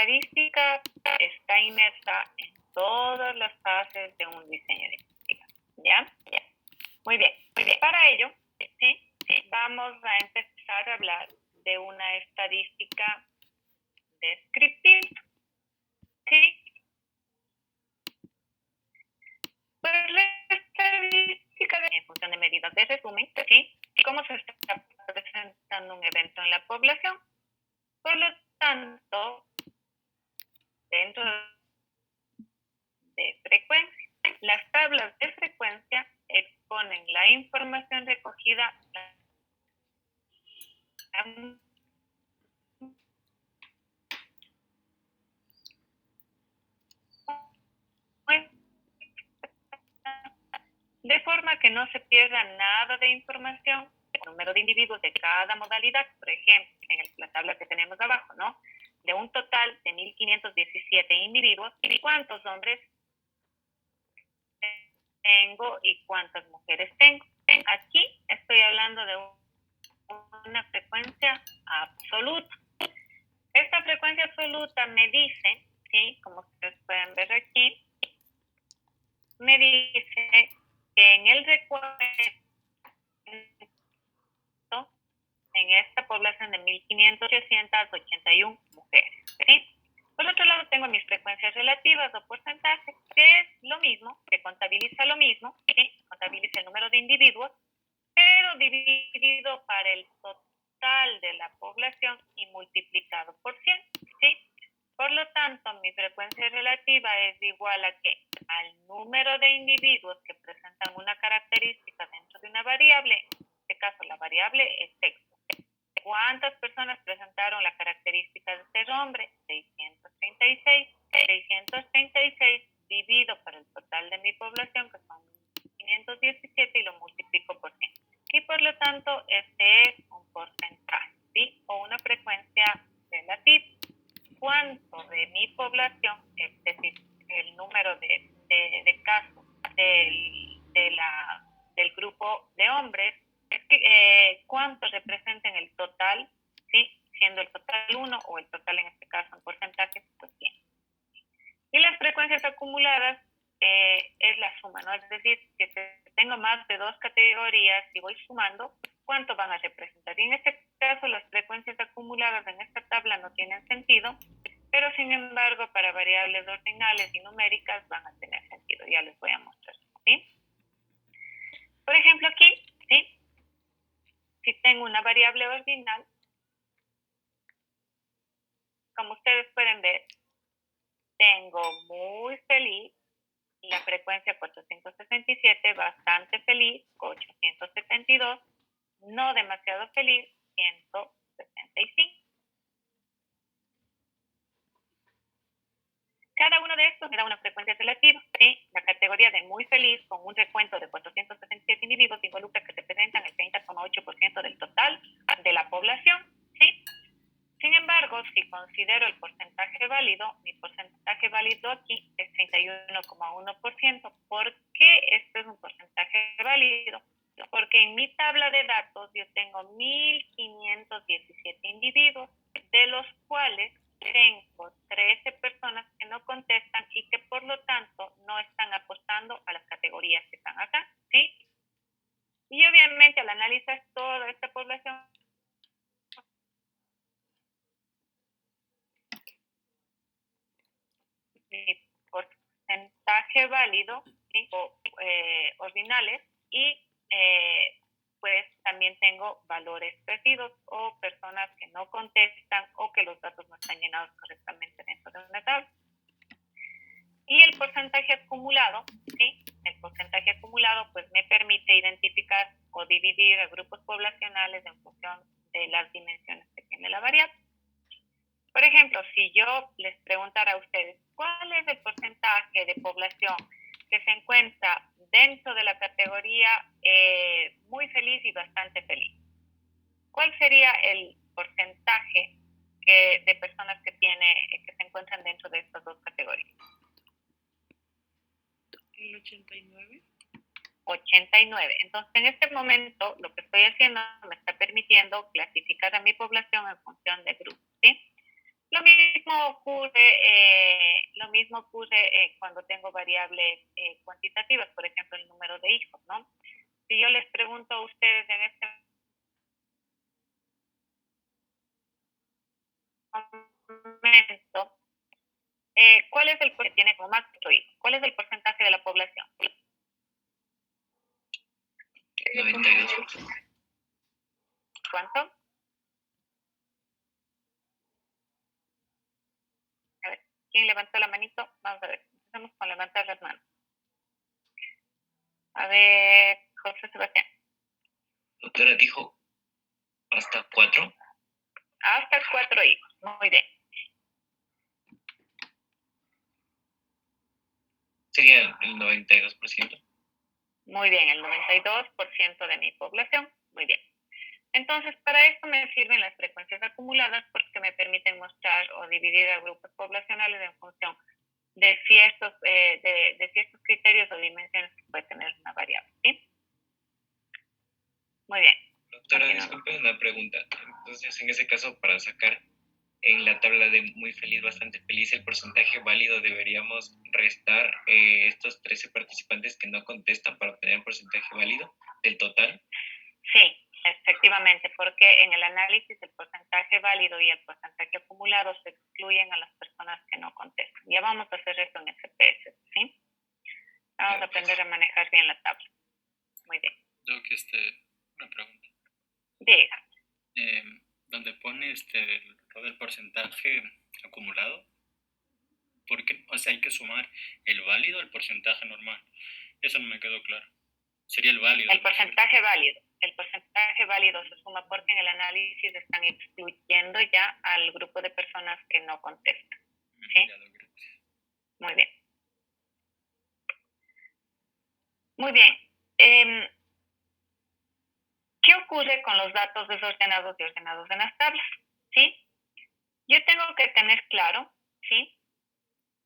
estadística está inmersa en todas las fases de un diseño de investigación. ¿Ya? Muy bien. Para ello, ¿sí? Vamos a empezar a hablar de una estadística descriptiva. ¿Sí? Pues la estadística en función de medidas de resumen, ¿sí? Y cómo se está presentando un evento en la población. Por lo tanto, dentro de frecuencia, las tablas de frecuencia exponen la información recogida de forma que no se pierda nada de información, el número de individuos de cada modalidad, por ejemplo, en la tabla que tenemos abajo, ¿no? De un total de 1.517 individuos, ¿cuántos hombres tengo y cuántas mujeres tengo? Aquí estoy hablando de una frecuencia absoluta. Esta frecuencia absoluta me dice, ¿sí? Como ustedes pueden ver aquí, me dice que en el recuento, en esta población de 1.581 mujeres, ¿sí? Por otro lado, tengo mis frecuencias relativas o porcentajes, que es lo mismo, que contabiliza lo mismo, ¿sí? Contabiliza el número de individuos, pero dividido para el total de la población y multiplicado por 100, ¿sí? Por lo tanto, mi frecuencia relativa es igual a ¿qué? Al número de individuos que presentan una característica dentro de una variable, en este caso la variable es sexo. ¿Cuántas personas presentaron la característica de ser hombre? 636. 636 divido por el total de mi población, que son 517, y lo multiplico por 100. Y por lo tanto, este es un porcentaje, ¿sí? O una frecuencia relativa. ¿Cuánto de mi población, es decir, el número de casos del grupo de hombres, cuánto representan el total, ¿sí? Siendo el total 1 o el total en este caso en porcentajes, pues 100. Y las frecuencias acumuladas es la suma, ¿no? Es decir, si tengo más de dos categorías y voy sumando, ¿cuánto van a representar? Y en este caso, las frecuencias acumuladas en esta tabla no tienen sentido, pero sin embargo, para variables ordinales y numéricas van a tener sentido. Ya les voy a mostrar, ¿sí? Por ejemplo, aquí, ¿sí? Si tengo una variable ordinal, como ustedes pueden ver, tengo muy feliz, la frecuencia 467, bastante feliz, 872, no demasiado feliz, 165. Cada uno de estos me da una frecuencia relativa, ¿sí? La categoría de muy feliz, con un recuento de 467 individuos, involucra que representan el 30,8% del total de la población, ¿sí? Sin embargo, si considero el porcentaje válido, mi porcentaje válido aquí es 31,1%. ¿Por qué este es un porcentaje válido? Porque en mi tabla de datos yo tengo 1.517 individuos, de los cuales tengo 13 personas que no contestan y que por lo tanto no están apostando a las categorías que están acá, ¿sí? Y obviamente al analizar toda esta población, mi porcentaje válido, ¿sí? O ordinales, y pues también tengo valores perdidos o personas que no contestan o que los datos no están llenados correctamente dentro de una tabla. Y el porcentaje acumulado, ¿sí? El porcentaje acumulado pues me permite identificar o dividir a grupos poblacionales en función de las dimensiones que tiene la variable. Por ejemplo, si yo les preguntara a ustedes, ¿cuál es el porcentaje de población que se encuentra dentro de la categoría muy feliz y bastante feliz? ¿Cuál sería el porcentaje de personas que se encuentran dentro de estas dos categorías? El 89. 89. Entonces, en este momento, lo que estoy haciendo me está permitiendo clasificar a mi población en función de grupos, ¿sí? Lo mismo ocurre cuando tengo variables cuantitativas, por ejemplo, el número de hijos, ¿no? Si yo les pregunto a ustedes en este momento, ¿cuál es el que tiene como más hijos? ¿Cuál es el porcentaje de la población? 92%. ¿Cuánto? A ver, ¿quién levantó la manito? Vamos a ver, empezamos con levantar las manos. A ver, José Sebastián. Doctora dijo hasta 4. Hasta 4 hijos, muy bien. Sería el 92%. Muy bien, el 92% de mi población, muy bien. Entonces, para esto me sirven las frecuencias acumuladas porque me permiten mostrar o dividir a grupos poblacionales en función de ciertos criterios o dimensiones que puede tener una variable, ¿sí? Muy bien. Doctora, disculpe una pregunta. Entonces, en ese caso, para sacar en la tabla de muy feliz, bastante feliz, el porcentaje válido, deberíamos restar estos 13 participantes que no contestan para obtener el porcentaje válido del total. Sí, efectivamente, porque en el análisis el porcentaje válido y el porcentaje acumulado se excluyen a las personas que no contestan. Ya vamos a hacer esto en SPS, ¿sí? Vamos a aprender a manejar bien la tabla. Muy bien. Doc, una pregunta. Diga. Donde pone el porcentaje acumulado, ¿por qué? O sea, hay que sumar el válido al porcentaje normal. Eso no me quedó claro. Sería el válido. El porcentaje válido. El porcentaje válido se suma porque en el análisis están excluyendo ya al grupo de personas que no contestan. ¿Sí? Muy bien. Muy bien. ¿Qué ocurre con los datos desordenados y ordenados en las tablas? ¿Sí? Yo tengo que tener claro, ¿sí?,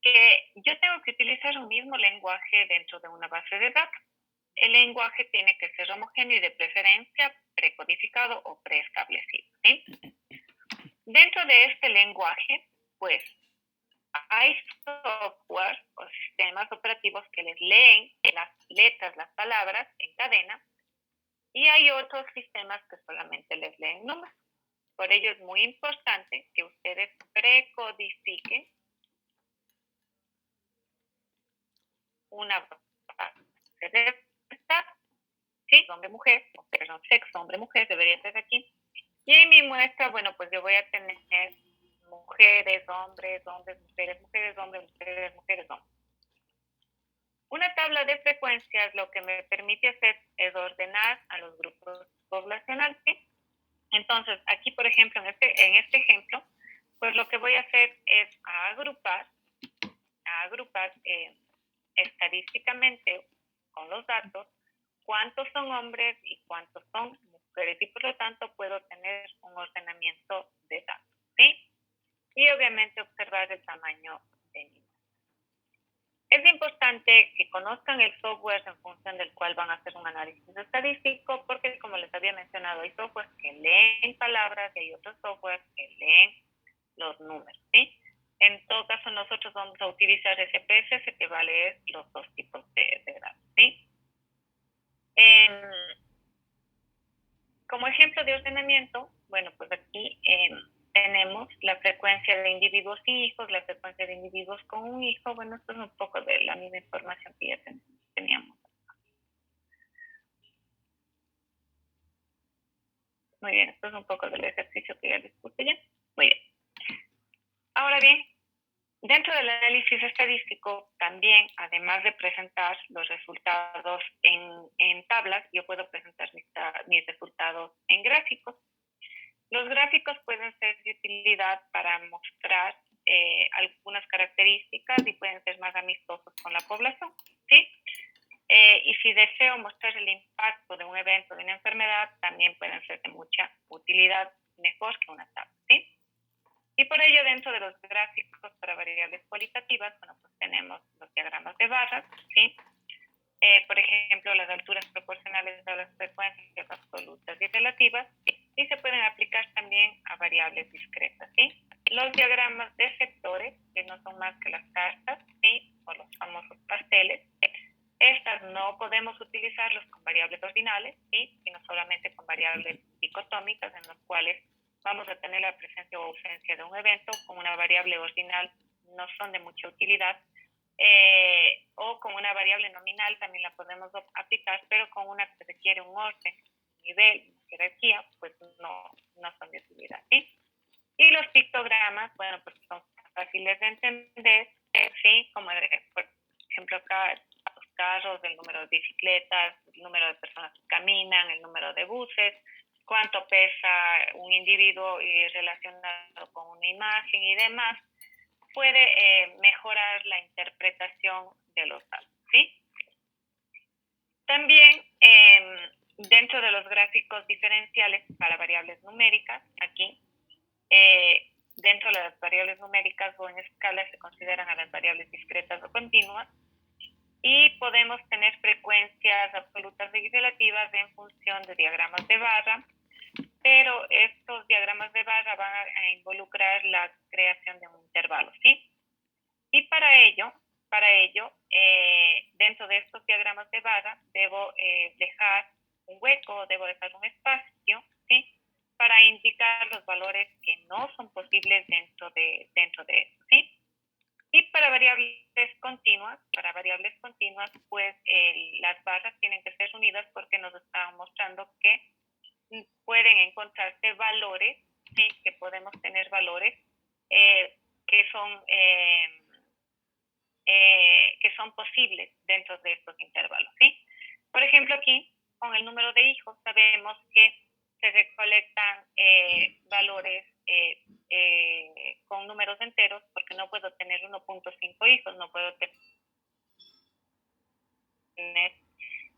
que yo tengo que utilizar un mismo lenguaje dentro de una base de datos. El lenguaje tiene que ser homogéneo y de preferencia precodificado o preestablecido, ¿sí? Dentro de este lenguaje, pues, hay software o sistemas operativos que les leen las letras, las palabras en cadena, y hay otros sistemas que solamente les leen números. Por ello es muy importante que ustedes precodifiquen una base de datos, ¿sí? Hombre-mujer, perdón, sexo, hombre-mujer, debería ser aquí. Y en mi muestra, bueno, pues yo voy a tener mujeres, hombres, hombres, mujeres, mujeres, hombres, mujeres, mujeres, hombres. Una tabla de frecuencias lo que me permite hacer es ordenar a los grupos poblacionales, ¿sí? Entonces, aquí, por ejemplo, en este ejemplo, pues lo que voy a hacer es agrupar estadísticamente con los datos cuántos son hombres y cuántos son mujeres, y por lo tanto puedo tener un ordenamiento de datos, ¿sí? Y obviamente observar el tamaño de mi. Es importante que conozcan el software en función del cual van a hacer un análisis estadístico, porque como les había mencionado, hay softwares que leen palabras y hay otros softwares que leen los números, ¿sí? En todo caso, nosotros vamos a utilizar SPSS, que va a leer los dos tipos de datos, ¿sí? Como ejemplo de ordenamiento, bueno, pues aquí tenemos la frecuencia de individuos sin hijos, la frecuencia de individuos con un hijo. Bueno, esto es un poco de la misma información que ya teníamos. Muy bien, esto es un poco del ejercicio que ya les puse ya. Muy bien. Ahora bien, dentro del análisis estadístico, también, además de presentar los resultados en tablas, yo puedo presentar mis resultados en gráficos. Los gráficos pueden ser de utilidad para mostrar algunas características y pueden ser más amistosos con la población, ¿sí? Y si deseo mostrar el impacto de un evento, de una enfermedad, también pueden ser de mucha utilidad, mejor que una tabla, ¿sí? Y por ello, dentro de los gráficos para variables cualitativas, bueno, pues tenemos los diagramas de barras, ¿sí? Por ejemplo, las alturas proporcionales a las frecuencias absolutas y relativas, y se pueden aplicar también a variables discretas, ¿sí? los diagramas de sectores, que no son más que las cartas, ¿sí? O los famosos pasteles. Estas no podemos utilizarlos con variables ordinales, ¿sí? Sino solamente con variables dicotómicas, en las cuales vamos a tener la presencia o ausencia de un evento. Con una variable ordinal no son de mucha utilidad, o con una variable nominal también la podemos aplicar, pero con una que requiere un orden, un nivel, una jerarquía, pues no son de utilidad, ¿sí? Y los pictogramas, bueno, pues son fáciles de entender, ¿sí? Como por ejemplo acá los carros, el número de bicicletas, el número de personas que caminan, el número de buses, cuánto pesa un individuo y relacionado con una imagen y demás, puede mejorar la interpretación de los datos, ¿sí? También dentro de los gráficos diferenciales para variables numéricas, aquí, dentro de las variables numéricas o en escala se consideran a las variables discretas o continuas, y podemos tener frecuencias absolutas y relativas en función de diagramas de barra, pero estos diagramas de barra van a involucrar la creación de un intervalo, ¿sí? Y para ello, dentro de estos diagramas de barra, debo dejar un hueco, debo dejar un espacio, ¿sí? Para indicar los valores que no son posibles dentro de esto, ¿sí? Y para variables continuas, pues las barras tienen que ser unidas porque nos están mostrando que pueden encontrarse valores, ¿sí? Que podemos tener valores que son posibles dentro de estos intervalos, ¿sí? Por ejemplo, aquí, con el número de hijos, sabemos que se recolectan valores con números enteros, porque no puedo tener 1.5 hijos, no puedo tener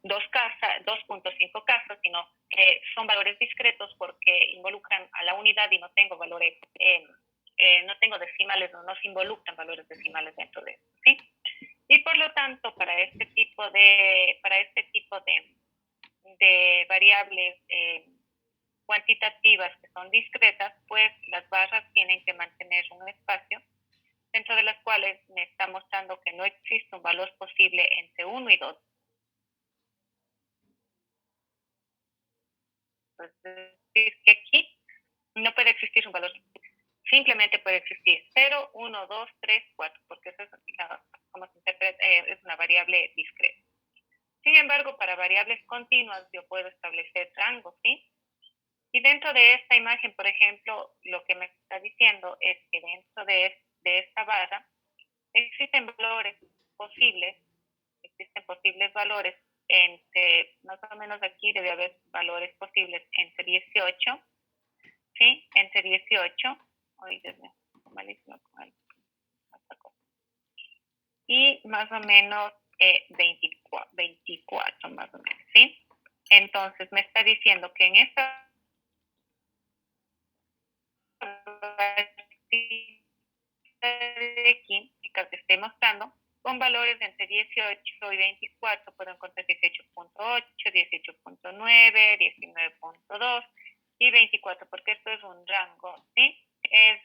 2.5 casas, sino que son valores discretos porque involucran a la unidad y no tengo valores, no tengo decimales, no se involucran valores decimales dentro de eso, ¿sí? Y por lo tanto, para este tipo de variables cuantitativas que son discretas, pues las barras tienen que mantener un espacio dentro de las cuales me está mostrando que no existe un valor posible entre 1 y 2. Es decir, que aquí no puede existir un valor, simplemente puede existir 0, 1, 2, 3, 4, porque eso es como se interpreta, es una variable discreta. Sin embargo, para variables continuas yo puedo establecer rangos, ¿sí? Y dentro de esta imagen, por ejemplo, lo que me está diciendo es que dentro de esta barra existen posibles valores entre, más o menos aquí debe haber valores posibles entre 18, ¿sí? Entre 18, oye, Dios mío, malísimo con el y más o menos 24 más o menos, ¿sí? Entonces me está diciendo que en esta de aquí, que te estoy mostrando, con valores de entre 18 y 24, puedo encontrar 18.8, 18.9, 19.2 y 24, porque esto es un rango, ¿sí? Es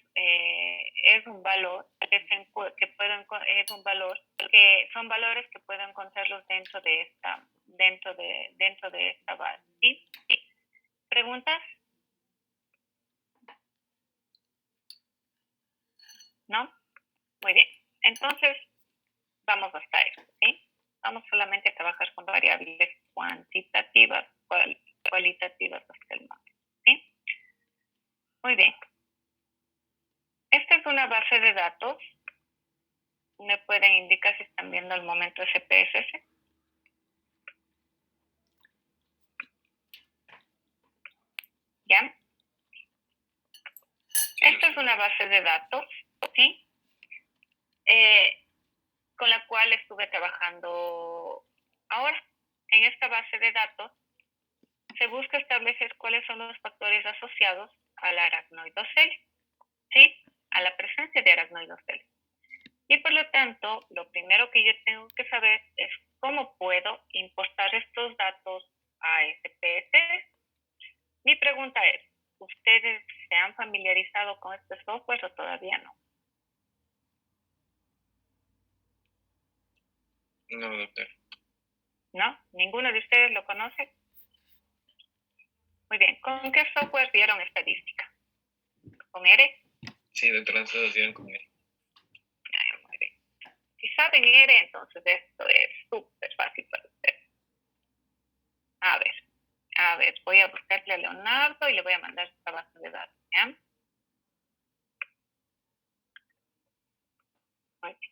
un valor que son valores que puedo encontrarlos dentro de esta base, ¿sí? ¿Preguntas? ¿No? Muy bien. Entonces, vamos hasta eso, ¿sí? Vamos solamente a trabajar con variables cuantitativas, cualitativas hasta el momento, ¿sí? Muy bien. Esta es una base de datos. ¿Me pueden indicar si están viendo al momento SPSS? ¿Ya? Esta es una base de datos, ¿sí? Con la cual estuve trabajando ahora. En esta base de datos se busca establecer cuáles son los factores asociados al aracnoidocele, ¿sí? A la presencia de aracnoidocele. Y por lo tanto, lo primero que yo tengo que saber es cómo puedo importar estos datos a SPSS. Mi pregunta es, ¿ustedes se han familiarizado con este software o todavía No, doctor. ¿No? ¿Ninguno de ustedes lo conoce? Muy bien. ¿Con qué software vieron estadística? ¿Con R? Sí, doctor, nosotros dieron con él. Muy bien. Si saben R, entonces esto es súper fácil para ustedes. A ver, voy a buscarle a Leonardo y le voy a mandar esta base de datos, ¿ya? Muy bien.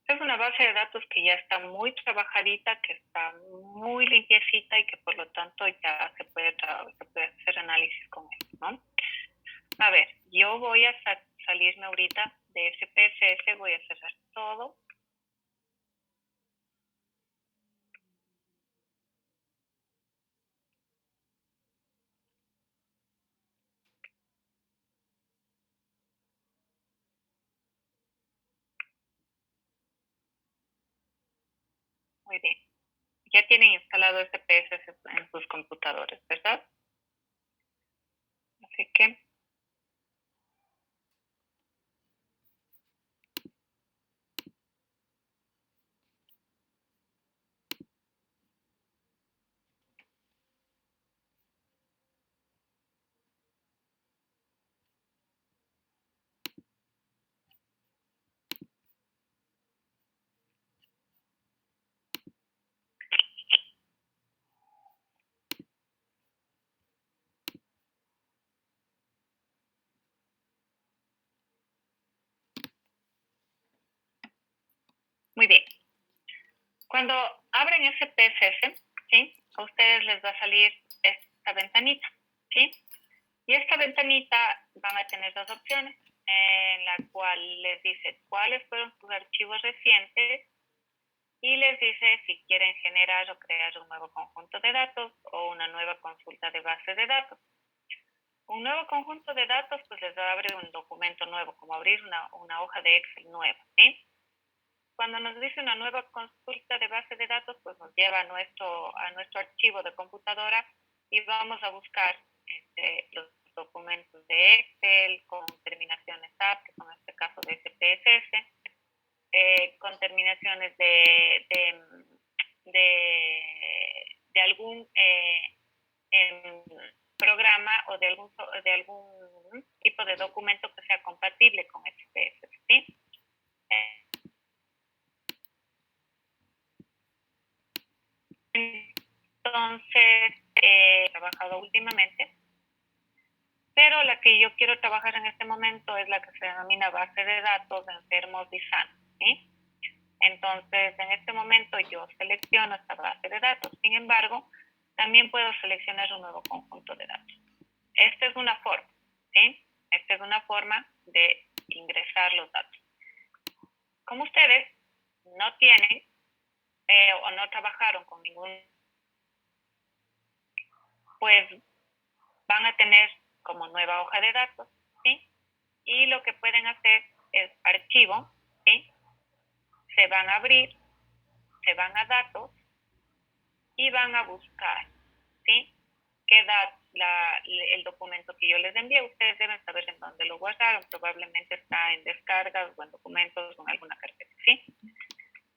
Es una base de datos que ya está muy trabajadita, que está muy limpiecita y que por lo tanto ya se puede hacer análisis con él, ¿no? A ver, yo voy a salirme ahorita de SPSS, voy a cerrar todo. Muy bien. Ya tienen instalado SPSS en sus computadores, ¿verdad? Así que muy bien. Cuando abren SPSS, ¿sí? A ustedes les va a salir esta ventanita, ¿sí? Y esta ventanita van a tener dos opciones, en la cual les dice cuáles fueron sus archivos recientes y les dice si quieren generar o crear un nuevo conjunto de datos o una nueva consulta de base de datos. Un nuevo conjunto de datos pues les va a abrir un documento nuevo, como abrir una hoja de Excel nueva, ¿sí? Cuando nos dice una nueva consulta de base de datos, pues nos lleva a nuestro archivo de computadora y vamos a buscar los documentos de Excel con terminaciones AP, que son en este caso de SPSS, con terminaciones de algún programa o de algún tipo de documento que sea compatible con SPSS, ¿sí? Entonces, he trabajado últimamente, pero la que yo quiero trabajar en este momento es la que se denomina base de datos de enfermos y sanos, ¿sí? Entonces, en este momento yo selecciono esta base de datos. Sin embargo, también puedo seleccionar un nuevo conjunto de datos. Esta es una forma, ¿sí? Esta es una forma de ingresar los datos. Como ustedes no tienen o no trabajaron con ningún, pues van a tener como nueva hoja de datos, ¿sí? Y lo que pueden hacer es archivo, ¿sí? Se van a abrir, se van a datos y van a buscar, ¿sí? Queda el documento que yo les envié. Ustedes deben saber en dónde lo guardaron. Probablemente está en descargas o en documentos o en alguna carpeta, ¿sí?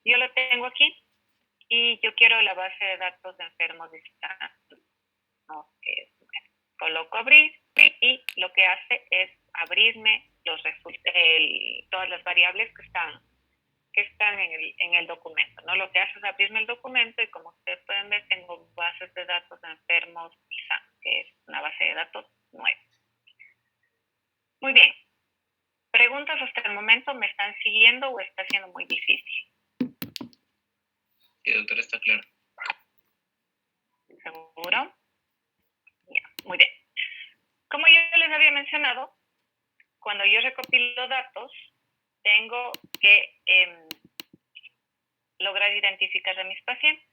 Yo lo tengo aquí y yo quiero la base de datos de enfermos de sanos. Coloco abrir y lo que hace es abrirme todas las variables que están en el documento, ¿no? Lo que hace es abrirme el documento y como ustedes pueden ver tengo bases de datos de enfermos y sanos, que es una base de datos nueva. Muy bien. ¿Preguntas hasta el momento? ¿Me están siguiendo o está siendo muy difícil? Sí, doctor, está claro. ¿Seguro? Ya, muy bien. Como yo les había mencionado, cuando yo recopilo datos, tengo que lograr identificar a mis pacientes.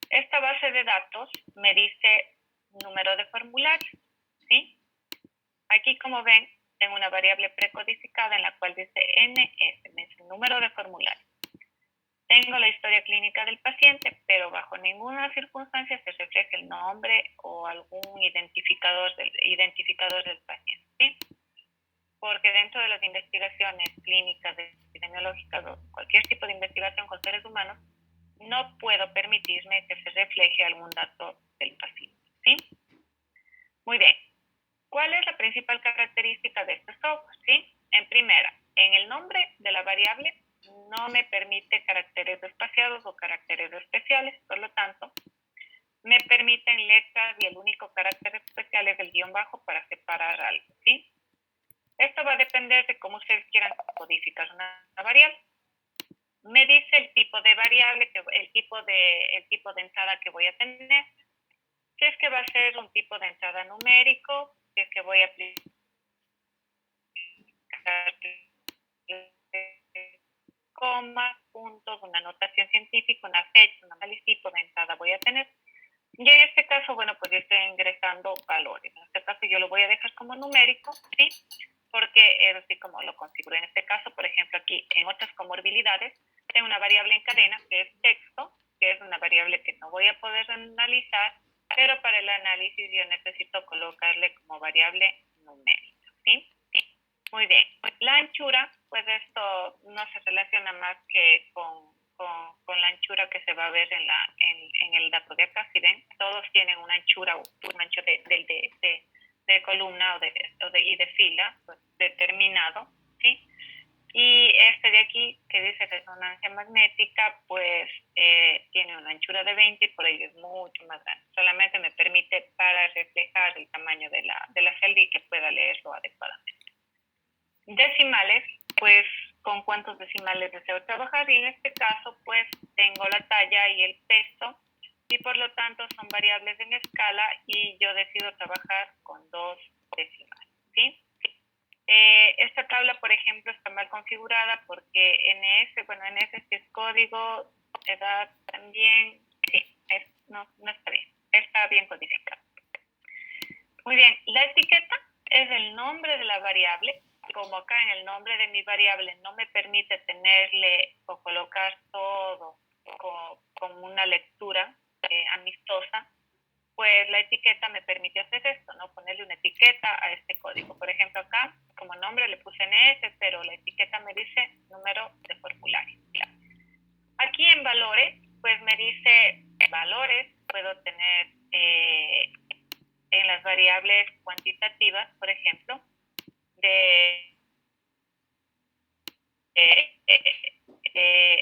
Esta base de datos me dice número de formulario, ¿sí? Aquí, como ven, tengo una variable precodificada en la cual dice NS, es el número de formulario. Tengo la historia clínica del paciente, pero bajo ninguna circunstancia se refleja el nombre o algún identificador del paciente, ¿sí? Porque dentro de las investigaciones clínicas, epidemiológicas o cualquier tipo de investigación con seres humanos, no puedo permitirme que se refleje algún dato del paciente, ¿sí? Muy bien. ¿Cuál es la principal característica de este software? ¿Sí? En primera, en el nombre de la variable no me permite caracteres espaciados o caracteres especiales, por lo tanto, me permiten letras y el único carácter especial es el guión bajo para separar algo, ¿sí? Esto va a depender de cómo ustedes quieran codificar una variable. Me dice el tipo de variable, el tipo de entrada que voy a tener, si es que va a ser un tipo de entrada numérico, si es que voy a aplicar comas, puntos, una notación científica, una fecha, un análisis, tipo de entrada voy a tener. Y en este caso, bueno, pues yo estoy ingresando valores. En este caso yo lo voy a dejar como numérico, ¿sí? Porque es así como lo configuro. En este caso, por ejemplo, aquí en otras comorbilidades, tengo una variable en cadena que es texto, que es una variable que no voy a poder analizar, pero para el análisis yo necesito colocarle como variable numérica, ¿sí? Muy bien. La anchura, pues esto no se relaciona más que con la anchura que se va a ver en el dato de acá. Si ven, todos tienen una anchura, un ancho de columna y de fila pues, determinado, ¿sí? Y este de aquí, que dice resonancia magnética, pues tiene una anchura de 20 y por ello es mucho más grande. Solamente me permite para reflejar el tamaño de la celda y que pueda leerlo adecuadamente. Decimales, pues con cuántos decimales deseo trabajar y en este caso pues tengo la talla y el peso y por lo tanto son variables en escala y yo decido trabajar con 2 decimales, ¿sí? Esta tabla, por ejemplo, está mal configurada porque NS sí es código, edad también, sí, no está bien, está bien codificado. Muy bien, la etiqueta es el nombre de la variable. Como acá en el nombre de mi variable no me permite tenerle o colocar todo con una lectura amistosa, pues la etiqueta me permite hacer esto, ¿no? Ponerle una etiqueta a este código. Por ejemplo, acá como nombre le puse NS, pero la etiqueta me dice número de formulario. Aquí en valores, pues me dice valores, puedo tener en las variables cuantitativas, por ejemplo,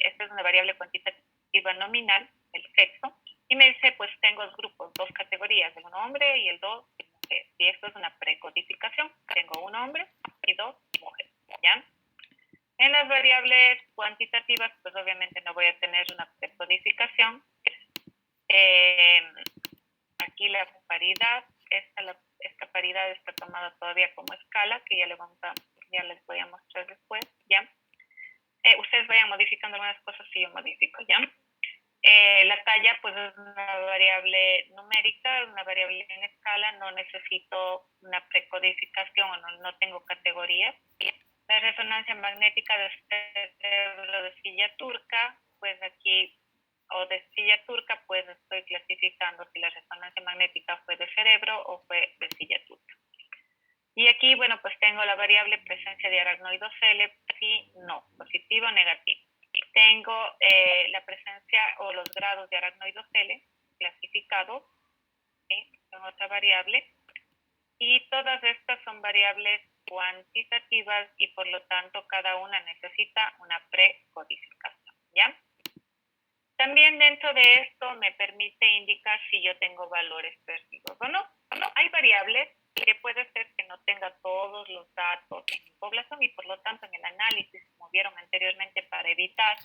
esta es una variable cuantitativa nominal, el sexo, y me dice, pues tengo 2 grupos, 2 categorías, el 1 hombre y el 2 mujer. Y esto es una precodificación, tengo 1 hombre y 2 mujeres, ¿ya? En las variables cuantitativas, pues obviamente no voy a tener una precodificación. Aquí la paridad, esta paridad está tomada todavía como escala, que ya les voy a mostrar después, ¿ya? Ustedes vayan modificando algunas cosas y yo modifico, ¿ya? La talla, pues es una variable numérica, una variable en escala, no necesito una precodificación o no tengo categorías. La resonancia magnética del cerebro de silla turca, pues aquí, o de silla turca, pues estoy clasificando si la resonancia magnética fue de cerebro o fue de silla turca. Y aquí, bueno, pues tengo la variable presencia de aracnoides L, sí, no, positivo o negativo. Tengo la presencia o los grados de aracnoides L clasificados, ¿sí? En otra variable. Y todas estas son variables cuantitativas y por lo tanto cada una necesita una precodificación, ¿ya? También dentro de esto me permite indicar si yo tengo valores perdidos o no. Hay variables que puede ser que no tenga todos los datos en población y por lo tanto en el análisis, como vieron anteriormente, para evitar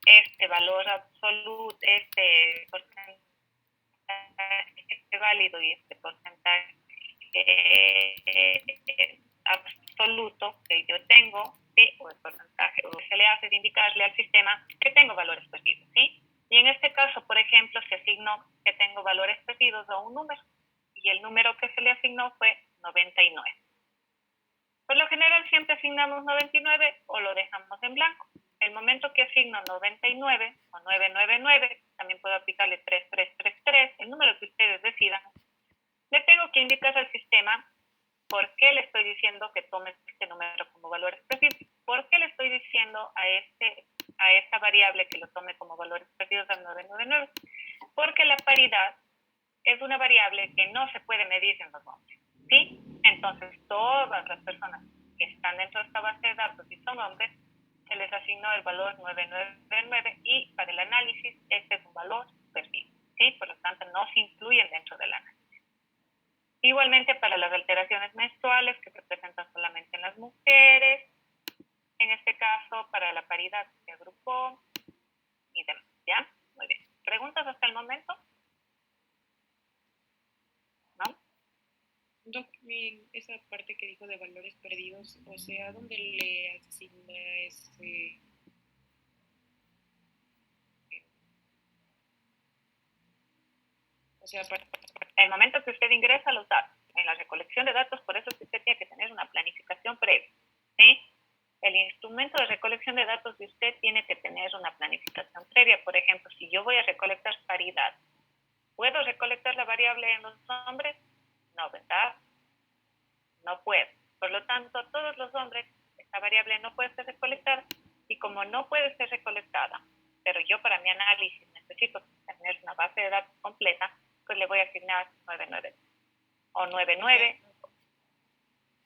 este valor absoluto, este porcentaje válido y este porcentaje absoluto que yo tengo, ¿sí? O el porcentaje, o se le hace de indicarle al sistema que tengo valores perdidos, ¿sí? Y en este caso, por ejemplo, se asignó que tengo valores perdidos a un número y el número que se le asignó fue 99. Por lo general siempre asignamos 99 o lo dejamos en blanco. El momento que asigno 99 o 999, también puedo aplicarle 3333, el número que ustedes decidan, le tengo que indicar al sistema por qué le estoy diciendo que tome este número como valor expresivo. ¿Por qué le estoy diciendo a esta variable que lo tome como valor expresivo del 999? Porque la paridad es una variable que no se puede medir en los hombres, ¿sí? Entonces, todas las personas que están dentro de esta base de datos y son hombres, se les asignó el valor 999 y para el análisis este es un valor expresivo, ¿sí? Por lo tanto, no se incluyen dentro del análisis. Igualmente para las alteraciones menstruales que se presentan solamente en las mujeres, en este caso para la paridad se agrupó y demás, ¿ya? Muy bien. ¿Preguntas hasta el momento? ¿No? Doc, en esa parte que dijo de valores perdidos, o sea, ¿dónde le asigna ese? O sea, El momento que usted ingresa los datos en la recolección de datos, por eso es que usted tiene que tener una planificación previa, ¿sí? El instrumento de recolección de datos de usted tiene que tener una planificación previa. Por ejemplo, si yo voy a recolectar paridad, ¿puedo recolectar la variable en los hombres? No, ¿verdad? No puedo. Por lo tanto, todos los hombres, esta variable no puede ser recolectada y como no puede ser recolectada, pero yo para mi análisis necesito tener una base de datos completa, pues le voy a asignar 99 o 99.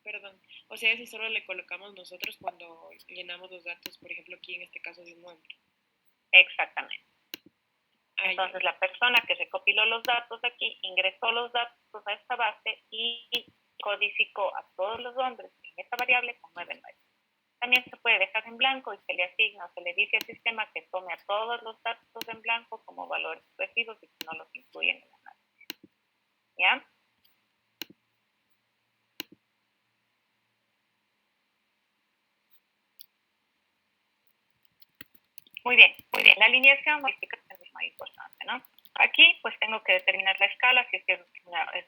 perdón, o sea, ese solo le colocamos nosotros cuando llenamos los datos, por ejemplo, aquí en este caso de un hombre. Exactamente. Ah, Entonces, la persona que recopiló los datos aquí ingresó los datos a esta base y codificó a todos los hombres en esta variable con 99. También se puede dejar en blanco y se le asigna o se le dice al sistema que tome a todos los datos en blanco como valores expresivos y que no los incluyen en el análisis. ¿Ya? Muy bien, muy bien. La alineación modificación es muy importante, ¿no? Aquí pues tengo que determinar la escala, si es que es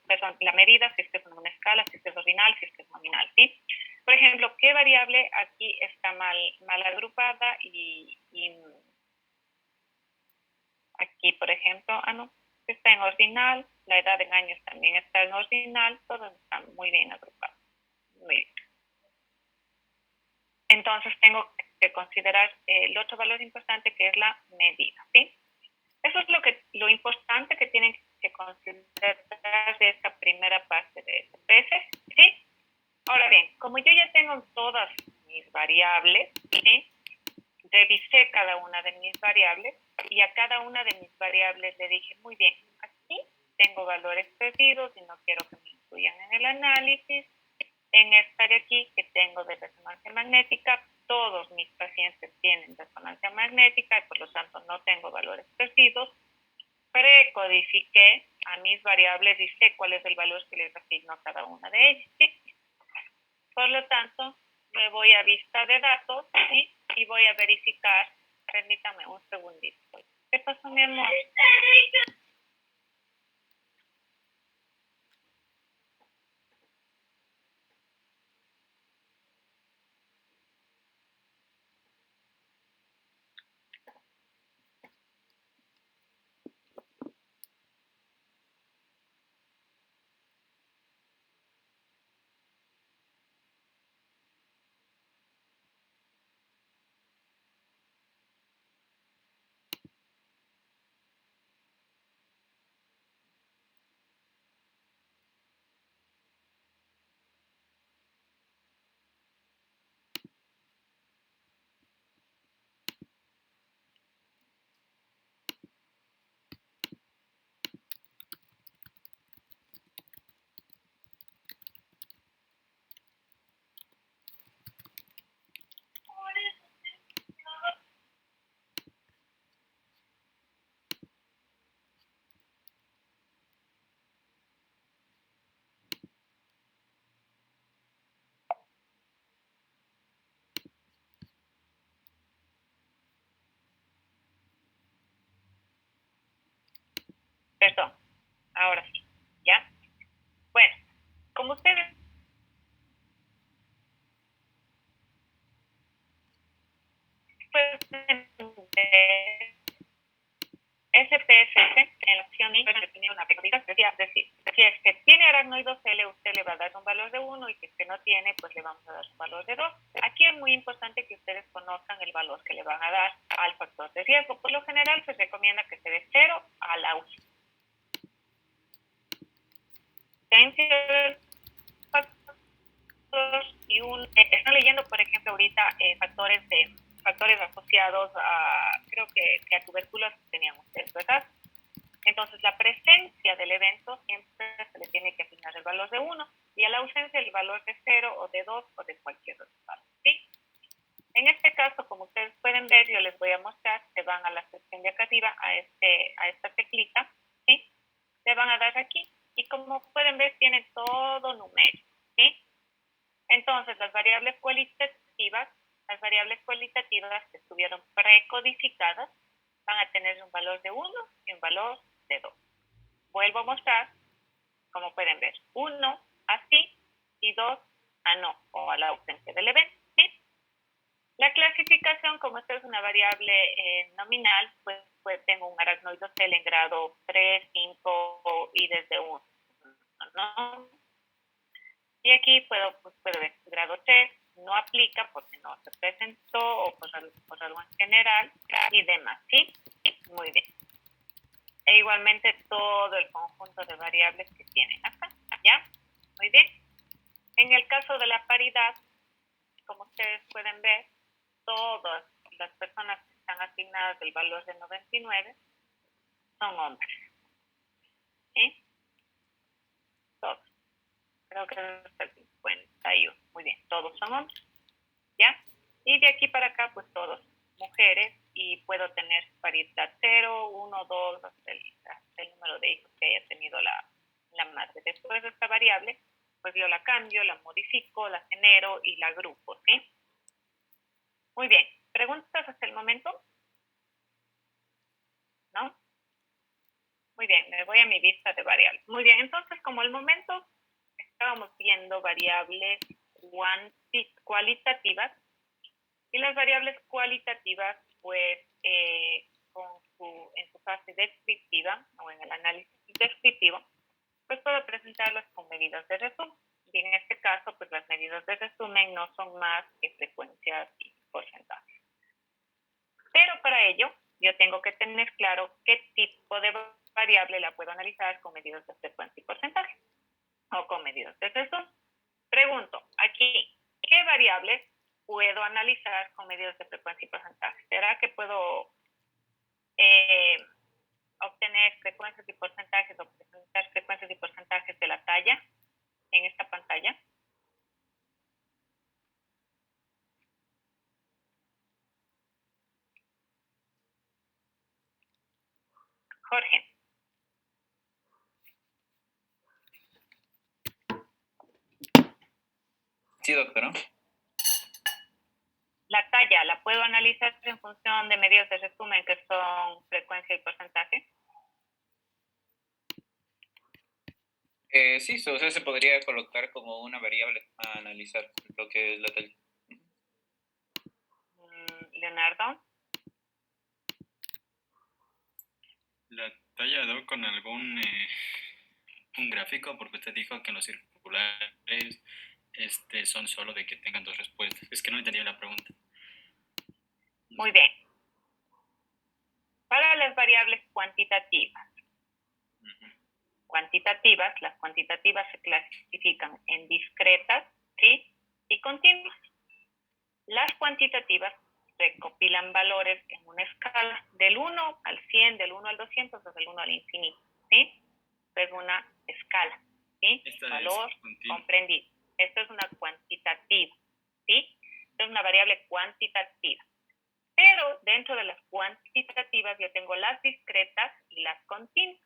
perdón, la medida, si es que es una escala, si es que es ordinal, si es que es nominal, ¿sí? Por ejemplo, ¿qué variable aquí está mal agrupada y aquí, por ejemplo, no, está en ordinal, la edad en años también está en ordinal, todos están muy bien agrupados. Muy bien. Entonces tengo que considerar el otro valor importante que es la medida, ¿sí? Eso es lo importante que tienen que considerar de esta primera parte de veces, ¿sí? Ahora bien, como yo ya tengo todas mis variables, ¿sí? Revisé cada una de mis variables y a cada una de mis variables le dije, muy bien, aquí tengo valores perdidos y no quiero que me incluyan en el análisis. En esta de aquí que tengo de resonancia magnética, todos mis pacientes tienen resonancia magnética y por lo tanto no tengo valores perdidos. Precodifiqué a mis variables y sé cuál es el valor que les asigno a cada una de ellas, ¿sí? Por lo tanto, me voy a vista de datos, ¿sí? Y voy a verificar. Permítame un segundito. ¿Qué pasó, mi amor? Perdón, ahora sí, ¿ya? Bueno, como ustedes SPSS en la opción I definir una periodicidad, es decir, si es que tiene aracnoides L, usted le va a dar un valor de 1 y si es que no tiene, pues le vamos a dar un valor de 2. Aquí es muy importante que ustedes conozcan el valor que le van a dar al factor de riesgo. Por lo general se recomienda que se dé 0 a la ausencia del factor y están leyendo, por ejemplo, ahorita factores asociados a, creo que a tuberculosis tenían ustedes, ¿verdad? Entonces, la presencia del evento siempre se le tiene que asignar el valor de 1 y a la ausencia el valor de 0 o de 2 o de cualquier otro valor, ¿sí? En este caso, como ustedes pueden ver, yo les voy a mostrar, se van a la sección de acá arriba, a esta teclita, ¿sí? Se van a dar aquí y como pueden ver, tienen todo numérico, ¿sí? Entonces, las variables cualitativas que estuvieron precodificadas van a tener un valor de 1 y un valor de 2. Vuelvo a mostrar, como pueden ver, 1 a sí y 2 a no o a la ausencia del evento, ¿sí? La clasificación, como esta es una variable nominal, pues tengo un aracnoide L en grado 3, 5 y desde 1, ¿no? Y aquí puedo ver grado 3, no aplica porque no se presentó o por algo en general y demás, ¿sí? Muy bien. E igualmente todo el conjunto de variables que tienen acá, ¿ya? Muy bien. En el caso de la paridad, como ustedes pueden ver, todas las personas que están asignadas del valor de 99 son hombres, ¿sí? Todos. Creo que es el 51. Muy bien, todos son hombres, ¿ya? Y de aquí para acá, pues todos mujeres y puedo tener paridad 0, 1, 2, hasta el número de hijos que haya tenido la madre. Después de esta variable, pues yo la cambio, la modifico, la genero y la agrupo, ¿sí? Muy bien. ¿Preguntas hasta el momento? ¿No? Muy bien, me voy a mi lista de variables. Muy bien, entonces como al momento estábamos viendo variables cualitativas y las variables cualitativas, pues en su fase descriptiva o en el análisis descriptivo, pues puedo presentarlas con medidas de resumen. Y en este caso, pues las medidas de resumen no son más que frecuencias y porcentajes. Pero para ello, yo tengo que tener claro qué tipo de variable la puedo analizar con medidas de frecuencia y porcentaje o con medidas de resumen. Pregunto, aquí, ¿qué variables puedo analizar con medidas de frecuencia y porcentaje? ¿Será que puedo obtener frecuencias y porcentajes o presentar frecuencias y porcentajes de la talla en esta pantalla? Jorge. Sí, doctora. La talla, ¿la puedo analizar en función de medidas de resumen que son frecuencia y porcentaje? Sí, o sea, se podría colocar como una variable a analizar lo que es la talla. Leonardo. La talla do con algún un gráfico, porque usted dijo que en los circulares son solo de que tengan dos respuestas. Es que no entendía la pregunta. Muy bien. Para las variables cuantitativas. Las cuantitativas se clasifican en discretas, ¿sí? Y continuas. Las cuantitativas recopilan valores en una escala del 1 al 100, del 1 al 200 o del 1 al infinito, ¿sí? Es una escala, ¿sí? Valor comprendido. Esto es una cuantitativa, ¿sí? Esto es una variable cuantitativa. Pero dentro de las cuantitativas yo tengo las discretas y las continuas.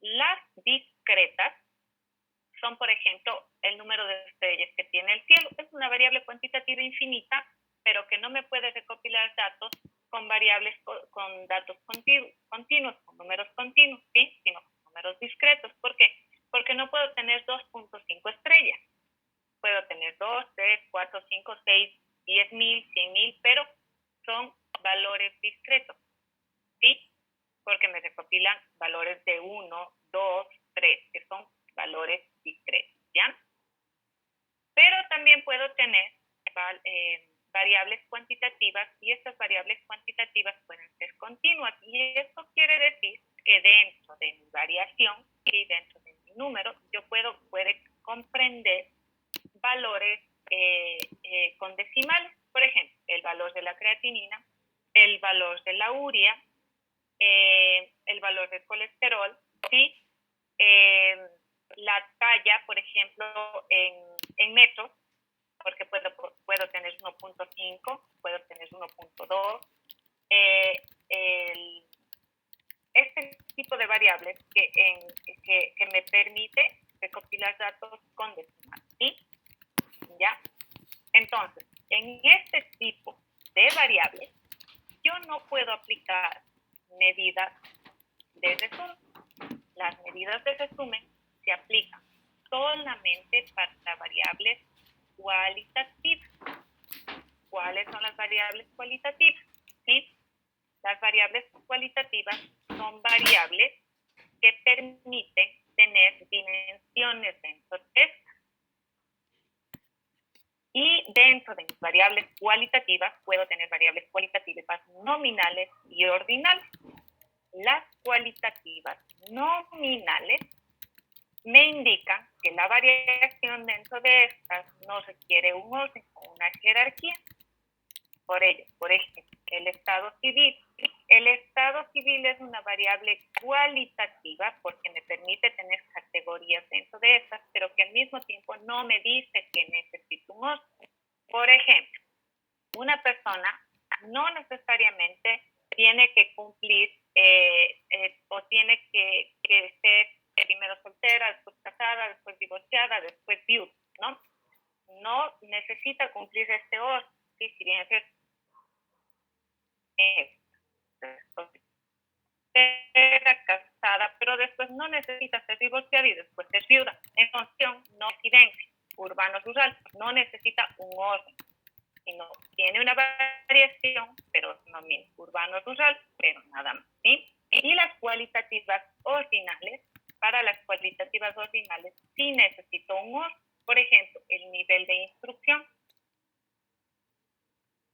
Las discretas son, por ejemplo, el número de estrellas que tiene el cielo. Es una variable cuantitativa infinita, pero que no me puede recopilar datos con variables, con datos continuos, con números continuos, ¿sí? Sino con números discretos. ¿Por qué? Porque no puedo tener 2.5 estrellas. Puedo tener 2, 3, 4, 5, 6, 10.000, 100.000, pero son valores discretos, ¿sí? Porque me recopilan valores de 1, 2, 3, que son valores discretos, ¿ya? Pero también puedo tener variables cuantitativas y estas variables cuantitativas pueden ser continuas. Y esto quiere decir que dentro de mi variación y dentro de mi número, yo puede comprender valores con decimales. Por ejemplo, el valor de la creatinina, el valor de la urea, el valor del colesterol, ¿sí? La talla, por ejemplo, en metros, porque puedo tener 1.5, puedo tener 1.2. Este tipo de variables que me permite recopilar datos con decimal, ¿sí? ¿Ya? Entonces, en este tipo de variables, yo no puedo aplicar medidas de resumen. Las medidas de resumen se aplican solamente para variables cualitativas. ¿Cuáles son las variables cualitativas? ¿Sí? Las variables cualitativas son variables que permiten tener dimensiones dentro de estas. Y dentro de mis variables cualitativas puedo tener variables cualitativas nominales y ordinales. Las cualitativas nominales me indican que la variación dentro de estas no requiere un orden o una jerarquía. Por ello, por ejemplo, el estado civil. El estado civil es una variable cualitativa porque me permite tener categorías dentro de estas, pero que al mismo tiempo no me dice que necesito un orden. Por ejemplo, una persona no necesariamente tiene que cumplir o tiene que ser primero soltera, después casada, después divorciada, después viuda, ¿no? No necesita cumplir este orden, ¿sí? Si bien es casada, pero después no necesita ser divorciada y después ser viuda. En función, no residencia, urbano-rural, no necesita un orden, sino tiene una variación, pero no mismo, urbano-rural, pero nada más, ¿sí? Y las cualitativas ordinales, para las cualitativas ordinales sí necesito un orden. Por ejemplo, el nivel de instrucción.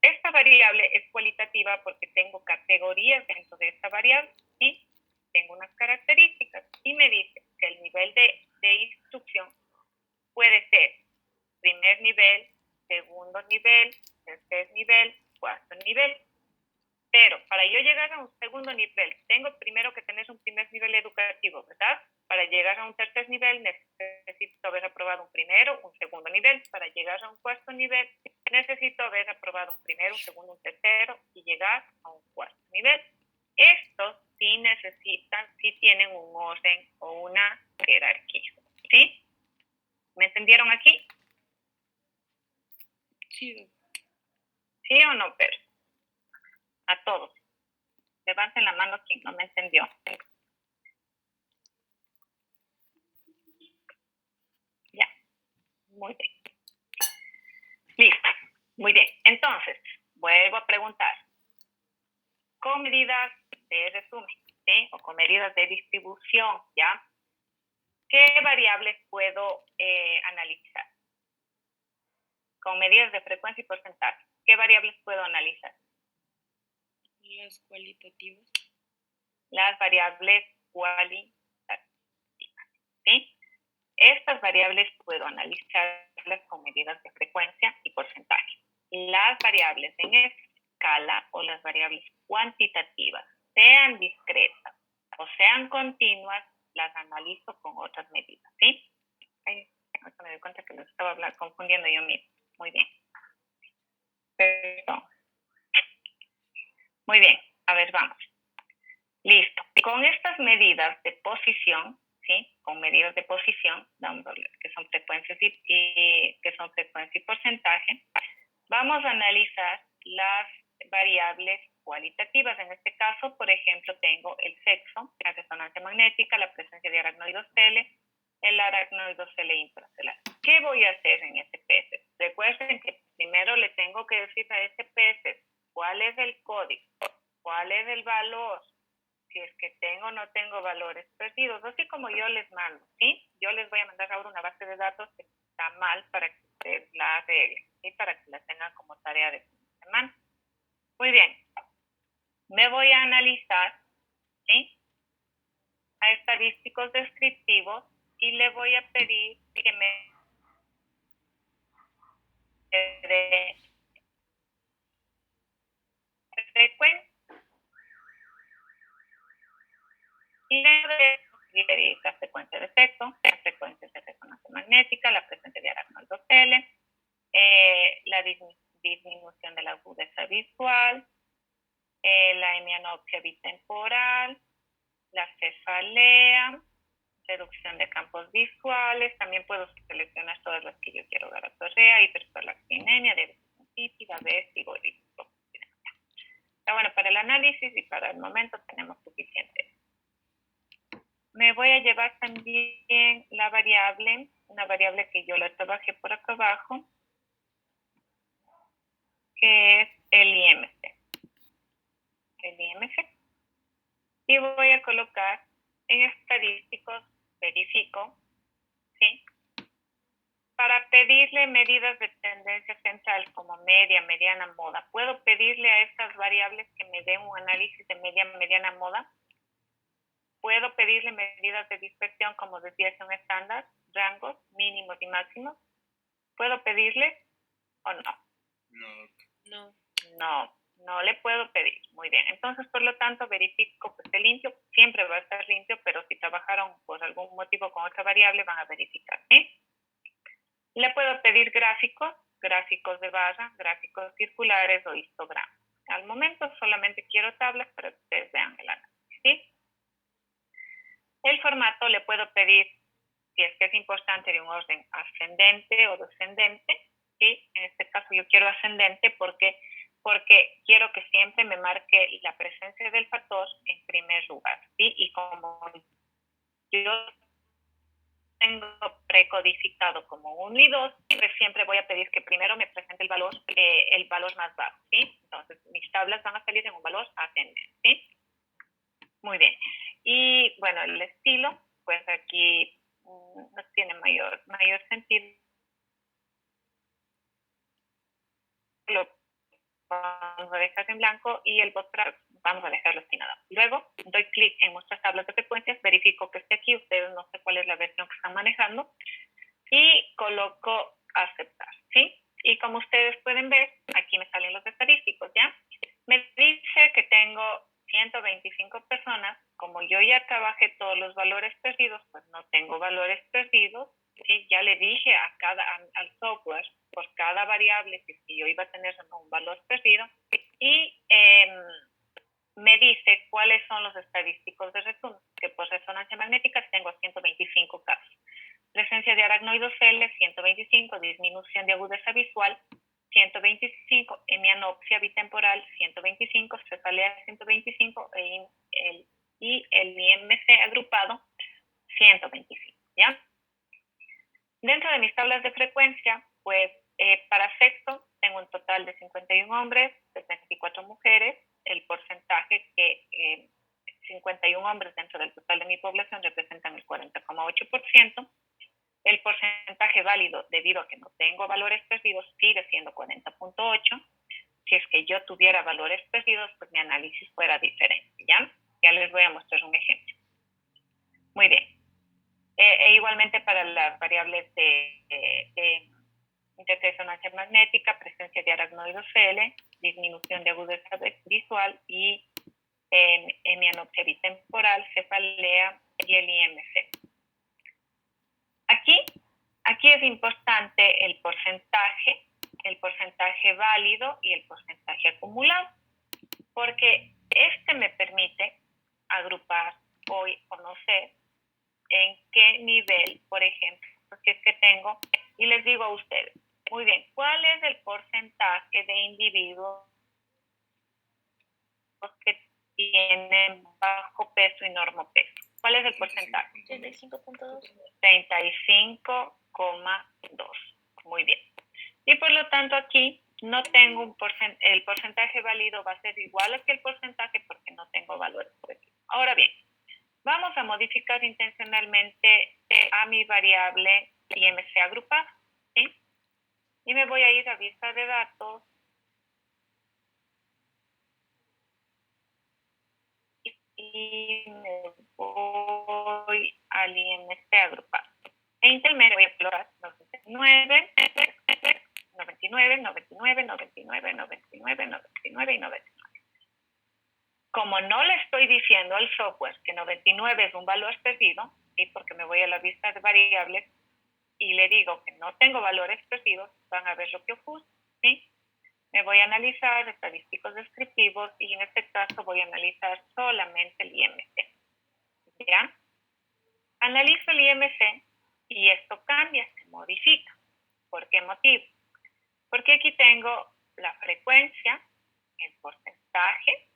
Esta variable es cualitativa porque tengo categorías dentro de esta variable, ¿sí? Tengo unas características y me dice que el nivel de instrucción puede ser primer nivel, segundo nivel, tercer nivel, cuarto nivel. Pero para yo llegar a un segundo nivel, tengo primero que tener un primer nivel educativo, ¿verdad? Para llegar a un tercer nivel necesito haber aprobado un primero, un segundo nivel. Para llegar a un cuarto nivel necesito haber aprobado un primero, un segundo, un tercero y llegar a un cuarto nivel. Estos sí necesitan, sí tienen un orden o una jerarquía, ¿sí? ¿Me entendieron aquí? Sí. ¿Sí o no, Pedro? A todos. Levanten la mano quien no me entendió. Ya, muy bien. Listo, muy bien. Entonces, vuelvo a preguntar. Con medidas de resumen, ¿sí? O con medidas de distribución, ¿ya? ¿Qué variables puedo analizar? Con medidas de frecuencia y porcentaje, ¿qué variables puedo analizar? Las cualitativas. Las variables cualitativas, ¿sí? Estas variables puedo analizarlas con medidas de frecuencia y porcentaje. Las variables en escala o las variables cuantitativas, sean discretas o sean continuas, las analizo con otras medidas, ¿sí? Ay, me doy cuenta que los estaba confundiendo yo mismo. Muy bien. Perdón. Muy bien, a ver, vamos. Listo. Con estas medidas de posición, ¿sí? Con medidas de posición, que son frecuencias y porcentaje, vamos a analizar las variables cualitativas. En este caso, por ejemplo, tengo el sexo, la resonancia magnética, la presencia de aracnoides L, el aracnoides L intracelular. ¿Qué voy a hacer en este PS? Recuerden que primero le tengo que decir a este PS cuál es el código, cuál es el valor, si es que tengo o no tengo valores perdidos, así como yo les mando, ¿sí? Yo les voy a mandar ahora una base de datos que está mal para que ustedes la arreglen, ¿sí? Para que la tengan como tarea de semana. Muy bien. Me voy a analizar, ¿sí? A estadísticos descriptivos y le voy a pedir que me dé frecuencia. Y le sugerir la frecuencia de efecto, la frecuencia de resonancia magnética, la presencia de aracnoides L, la disminución de la agudeza visual, la hemianopsia bitemporal, la cefalea, reducción de campos visuales. También puedo seleccionar todas las que yo quiero: garatorrea, hiperprolactinemia, diabetes insípida, vértigo y está bueno para el análisis y para el momento tenemos suficiente. Me voy a llevar también la variable, una variable que yo la trabajé por acá abajo, que es el IMC. El IMC. Y voy a colocar en estadísticos, verifico, ¿sí? Para pedirle medidas de tendencia central como media, mediana, moda, ¿puedo pedirle a estas variables que me den un análisis de media, mediana, moda? ¿Puedo pedirle medidas de dispersión como desviación estándar, rangos, mínimos y máximos? ¿Puedo pedirle o no? No. No le puedo pedir. Muy bien. Entonces, por lo tanto, verifico que esté limpio. Siempre va a estar limpio, pero si trabajaron por algún motivo con otra variable, van a verificar, ¿sí? Le puedo pedir gráficos de barra, gráficos circulares o histogramas. Al momento solamente quiero tablas para que ustedes vean el análisis, ¿sí? El formato le puedo pedir, si es que es importante, de un orden ascendente o descendente, ¿sí? En este caso yo quiero ascendente porque quiero que siempre me marque la presencia del factor en primer lugar, ¿sí? Y como yo tengo precodificado como 1 y 2, pues siempre voy a pedir que primero me presente el valor más bajo, ¿sí? Entonces mis tablas van a salir en un valor ascendente, ¿sí? Muy bien. Y bueno, el estilo, pues aquí no tiene mayor sentido. Lo vamos a dejar en blanco y el bootstrap vamos a dejarlo sin nada. Luego doy clic en nuestras tablas de frecuencias, verifico que esté aquí, ustedes no sé cuál es la versión que están manejando, y coloco aceptar, ¿sí? Y como ustedes pueden ver, aquí me salen los estadísticos, ¿ya? Me dice que tengo 125 personas. Como yo ya trabajé todos los valores perdidos, pues no tengo valores perdidos, ¿sí? Ya le dije al software por cada variable que yo iba a tener un valor perdido y me dice cuáles son los estadísticos de retorno, que por resonancia magnética tengo 125 casos. Presencia de aracnoides L, 125, disminución de agudeza visual, 125, hemianopsia bitemporal, 125, cefalea, 125, y el IMC agrupado, 125, ¿ya? Dentro de mis tablas de frecuencia, pues para sexo tengo un total de 51 hombres, 74 mujeres. El porcentaje que 51 hombres dentro del total de mi población representan el 40,8%. El porcentaje válido, debido a que no tengo valores perdidos, sigue siendo 40,8%. Si es que yo tuviera valores perdidos, pues mi análisis fuera diferente, ¿ya? Ya les voy a mostrar un ejemplo. Muy bien. Igualmente para las variables de resonancia magnética, presencia de aracnoides L, disminución de agudeza visual y hemianopsia bitemporal, cefalea y el IMC. Aquí es importante el porcentaje válido y el porcentaje acumulado, porque este me permite agrupar o conocer en qué nivel, por ejemplo, si es que tengo, y les digo a ustedes, muy bien, ¿cuál es el porcentaje de individuos que tienen bajo peso y normopeso? ¿Cuál es el porcentaje? 35.2. 35,2. Muy bien. Y por lo tanto aquí no tengo el porcentaje válido va a ser igual que el porcentaje porque no tengo valores positivos. Ahora bien, vamos a modificar intencionalmente a mi variable IMC agrupada, ¿sí? Y me voy a ir a vista de datos y me voy al IMC agrupado. E intermedio voy a explorar 99, 99, 99, 99, 99, 99 y 99. Como no le estoy diciendo al software que 99 es un valor perdido, ¿sí? Porque me voy a la vista de variables y le digo que no tengo valores perdidos, van a ver lo que ocurre, ¿sí? Me voy a analizar estadísticos descriptivos y en este caso voy a analizar solamente el IMC. ¿Ya? Analizo el IMC y esto cambia, se modifica. ¿Por qué motivo? Porque aquí tengo la frecuencia, el porcentaje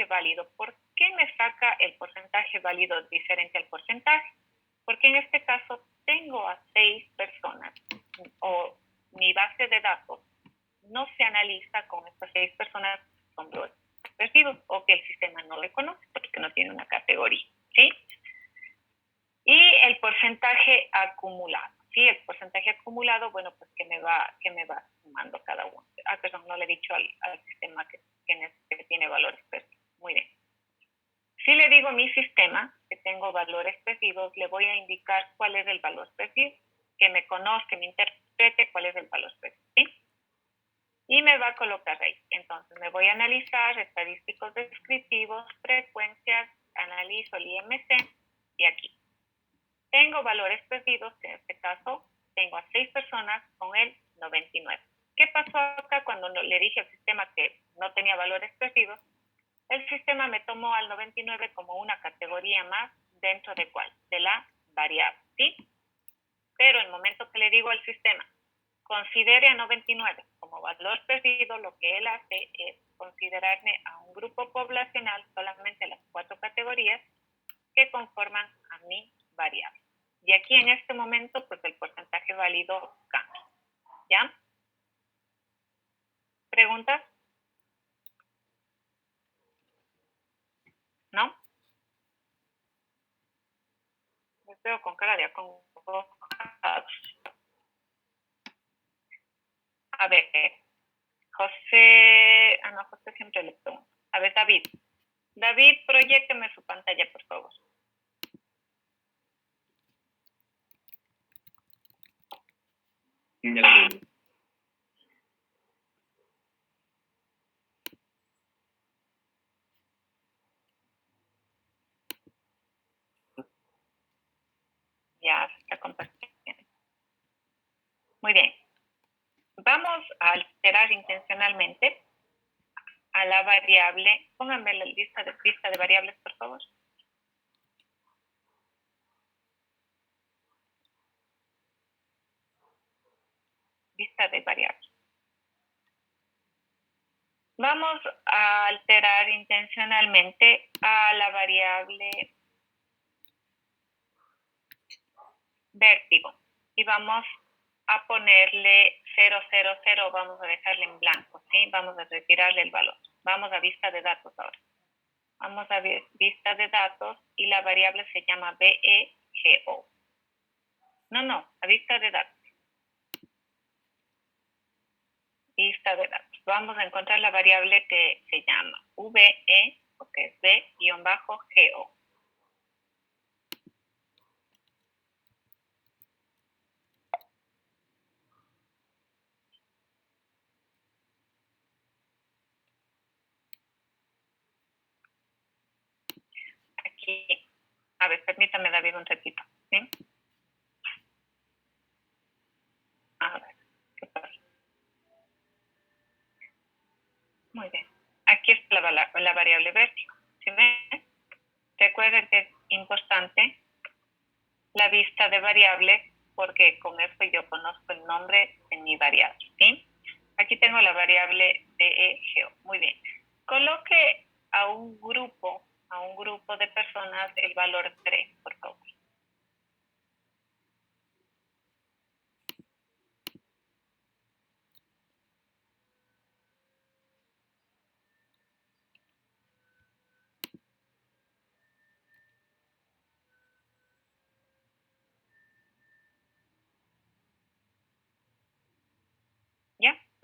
válido. ¿Por qué me saca el porcentaje válido diferente al porcentaje? Porque en este caso tengo a 6 personas o mi base de datos no se analiza con estas 6 personas que son residuos o que el sistema no reconoce porque no tiene una categoría, ¿sí? Y el porcentaje acumulado, ¿sí? El porcentaje acumulado, bueno, pues que me va sumando cada uno. Perdón, no le he dicho al sistema que tiene valores expresivos. Muy bien. Si le digo a mi sistema que tengo valores expresivos, le voy a indicar cuál es el valor expresivo, que me conozca, que me interprete cuál es el valor expresivo, ¿sí? Y me va a colocar ahí. Entonces me voy a analizar estadísticos descriptivos, frecuencias, analizo el IMC y aquí. Tengo valores perdidos, que en este caso tengo a 6 personas con el 99. ¿Qué pasó acá cuando le dije al sistema que no tenía valores perdidos? El sistema me tomó al 99 como una categoría más dentro de ¿cuál? De la variable, ¿sí? Pero el momento que le digo al sistema, considere a 99 como valor perdido, lo que él hace es considerarme a un grupo poblacional, solamente las 4 categorías que conforman a mi variable. Y aquí en este momento, pues el porcentaje válido cambia. ¿Ya? ¿Preguntas? ¿No? Les veo con cara de acongojados. A ver, José, no, José siempre le pregunto. A ver, David. David, proyécteme su pantalla, por favor. Ya la vi. Ya se está compartiendo. Muy bien. Vamos a alterar intencionalmente a la variable. Pónganme la lista de variables, por favor. Lista de variables. Vamos a alterar intencionalmente a la variable vértigo y vamos a ponerle 000, vamos a dejarle en blanco, ¿sí? Vamos a retirarle el valor. Vamos a vista de datos ahora. Vamos a vista de datos y la variable se llama VEGO. No, a vista de datos. Vista de datos. Vamos a encontrar la variable que se llama VE, que es V-GO. Aquí, a ver, permítame, David, un ratito, ¿sí? A ver, ¿qué pasa? Muy bien. Aquí está la variable vértigo. ¿Sí ven? Recuerden que es importante la vista de variables porque con esto yo conozco el nombre de mi variable, ¿sí? Aquí tengo la variable VEGO. Muy bien. Coloque a un grupo de personas el valor 3, por favor.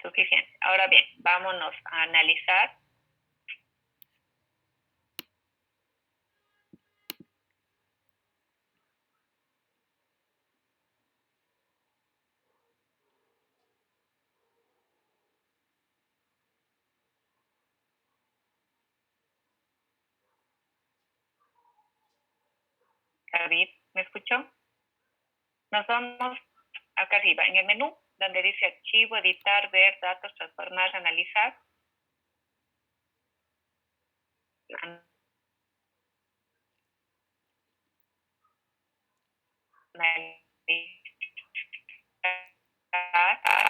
Suficiente. Ahora bien, vámonos a analizar. David, ¿me escuchó? Nos vamos acá arriba, en el menú, donde dice archivo, editar, ver, datos, transformar, analizar.